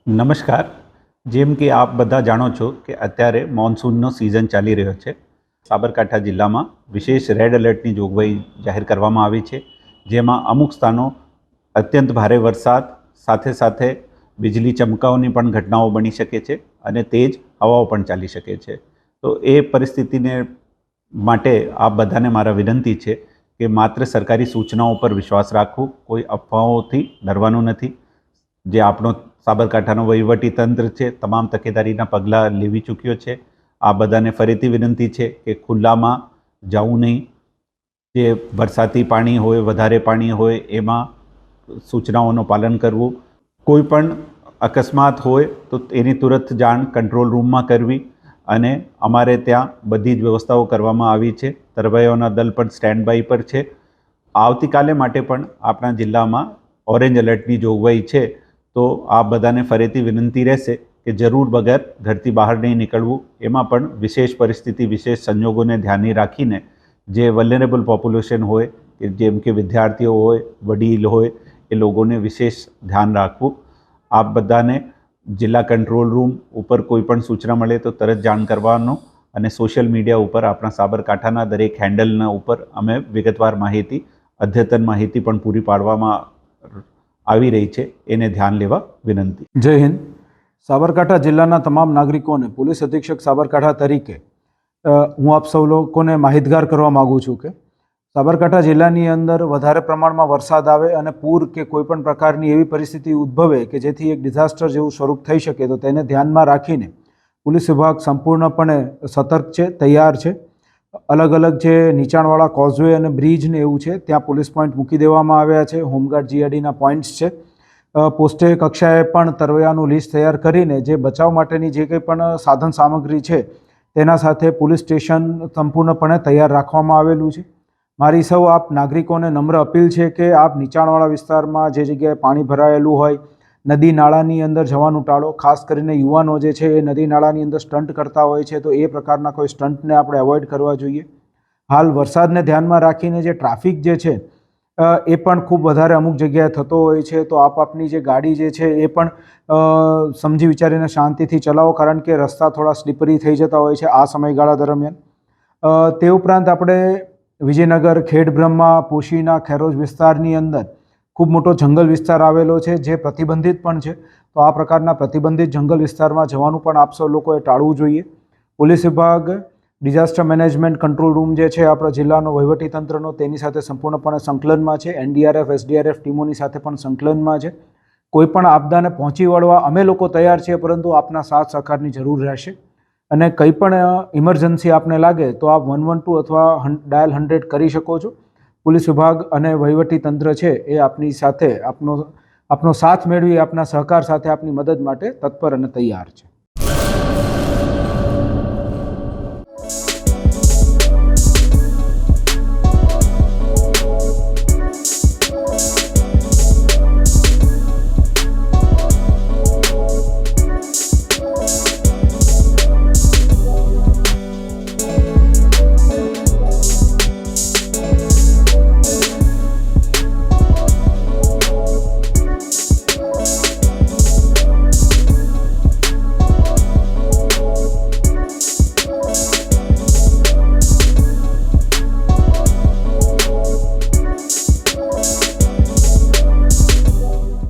નમસ્કાર. જેમ કે આપ બધા જાણો છો કે અત્યારે મોન્સૂનનો સિઝન ચાલી રહ્યો છે. સાબરકાંઠા જિલ્લામાં વિશેષ રેડ એલર્ટની જોગવાઈ જાહેર કરવામાં આવી છે, જેમાં અમુક સ્થાનો અત્યંત ભારે વરસાદ સાથે સાથે વીજળી ચમકાવની પણ ઘટનાઓ બની શકે છે અને તેજ હવાઓ પણ ચાલી શકે છે. તો એ પરિસ્થિતિને માટે આપ બધાને મારા વિનંતી છે કે માત્ર સરકારી સૂચનાઓ પર વિશ્વાસ રાખવો, કોઈ અફવાઓથી ડરવાનું નથી. જે આપણો સાબરકાંઠાનો વહીવટી તંત્ર છે તમામ તકેદારીના પગલાં લેવી ચૂક્યો છે. આ બધાને ફરીથી વિનંતી છે કે ખુલ્લામાં જવું નહીં. જે વરસાદી પાણી હોય, વધારે પાણી હોય, એમાં સૂચનાઓનું પાલન કરવું. કોઈ પણ અકસ્માત હોય તો એની તુરંત જાણ કંટ્રોલ રૂમમાં કરવી અને અમારે ત્યાં બધી જ વ્યવસ્થાઓ કરવામાં આવી છે. તરવૈયાઓના દળ પણ સ્ટેન્ડ બાય પર છે. આવતીકાલે માટે પણ આપણા જિલ્લામાં ઓરેન્જ એલર્ટની જોગવાઈ છે. તો આ બધાને ફરીથી વિનંતી રહેશે કે જરૂર વગર ઘરથી બહાર નહીં નીકળવું. એમાં પણ વિશેષ પરિસ્થિતિ, વિશેષ સંજોગોને ધ્યાને રાખીને જે વલ્નરેબલ પોપ્યુલેશન હોય, કે જેમ કે વિદ્યાર્થીઓ હોય, વડીલ હોય, એ લોકોને વિશેષ ધ્યાન રાખવું. આપ બધાને જિલ્લા કંટ્રોલ રૂમ ઉપર કોઈ પણ સૂચના મળે તો તરત જાણ કરવાનો અને સોશિયલ મીડિયા ઉપર આપણા સાબરકાંઠાના દરેક હેન્ડલના ઉપર અમે વિગતવાર માહિતી, અદ્યતન માહિતી પણ પૂરી પાડવામાં આવી રહી છે. એને ધ્યાન લેવા વિનંતી. જય હિન્દ. સાબરકાંઠા જિલ્લાના તમામ નાગરિકોને પોલીસ અધિક્ષક સાબરકાંઠા તરીકે હું આપ સૌ લોકોને માહિતગાર કરવા માગું છું કે સાબરકાંઠા જિલ્લાની અંદર વધારે પ્રમાણમાં વરસાદ આવે અને પૂર કે કોઈપણ પ્રકારની એવી પરિસ્થિતિ ઉદ્ભવે કે જેથી એક ડિઝાસ્ટર જેવું સ્વરૂપ થઈ શકે, તો તેને ધ્યાનમાં રાખીને પોલીસ વિભાગ સંપૂર્ણપણે સતર્ક છે, તૈયાર છે. અલગ અલગ જે નીચાણવાળા કોઝવે અને બ્રિજ ને એવું છે ત્યાં પોલીસ પોઈન્ટ મૂકી દેવામાં આવ્યા છે. હોમગાર્ડ જીઆરડીના પોઈન્ટ્સ છે. પોસ્ટે કક્ષાએ પણ તરવૈયાનું લિસ્ટ તૈયાર કરીને જે બચાવ માટેની જે કંઈ પણ સાધન સામગ્રી છે તેના સાથે પોલીસ સ્ટેશન સંપૂર્ણપણે તૈયાર રાખવામાં આવેલું છે. મારી સૌ આપ નાગરિકોને નમ્ર અપીલ છે કે આપ નીચાણવાળા વિસ્તારમાં જે જગ્યાએ પાણી ભરાયેલું હોય, નદી નાળાની અંદર જવાનું ટાળો. ખાસ કરીને યુવાનો જે છે એ નદી નાળાની અંદર સ્ટન્ટ કરતા હોય છે, તો એ પ્રકારના કોઈ સ્ટન્ટને આપણે અવોઇડ કરવા જોઈએ. હાલ વરસાદને ધ્યાનમાં રાખીને જે ટ્રાફિક જે છે એ પણ ખૂબ વધારે અમુક જગ્યાએ થતો હોય છે, તો આપની જે ગાડી જે છે એ પણ સમજી વિચારીને શાંતિથી ચલાવો, કારણ કે રસ્તા થોડા સ્લીપરી થઈ જતા હોય છે આ સમયગાળા દરમિયાન. તે ઉપરાંત આપણે વિજયનગર, ખેડબ્રહ્મા, પોશીના, ખેરોજ વિસ્તારની અંદર ખૂબ મોટો જંગલ વિસ્તાર આવેલો છે જે પ્રતિબંધિત પણ છે. તો આ પ્રકારના પ્રતિબંધિત જંગલ વિસ્તારમાં જવાનું પણ આપ સૌ લોકોએ ટાળવું જોઈએ. પોલીસ વિભાગ, ડિઝાસ્ટર મેનેજમેન્ટ કંટ્રોલ રૂમ જે છે આપણા જિલ્લાનો વહીવટીતંત્રનો, તેની સાથે સંપૂર્ણપણે સંકલનમાં છે. એનડીઆરએફ, એસડીઆરએફ ટીમોની સાથે પણ સંકલનમાં છે. કોઈપણ આપદાને પહોંચી વળવા અમે લોકો તૈયાર છીએ, પરંતુ આપના સાથ સહકારની જરૂર રહેશે. અને કંઈ પણ ઇમરજન્સી આપને લાગે તો આપ 112 અથવા ડાયલ 100 કરી શકો છો. પોલીસ વિભાગ અને વહીવટી તંત્ર છે એ આપની સાથે આપનો સાથ મેળવી આપના સહકાર સાથે આપની મદદ માટે તત્પર અને તૈયાર છે.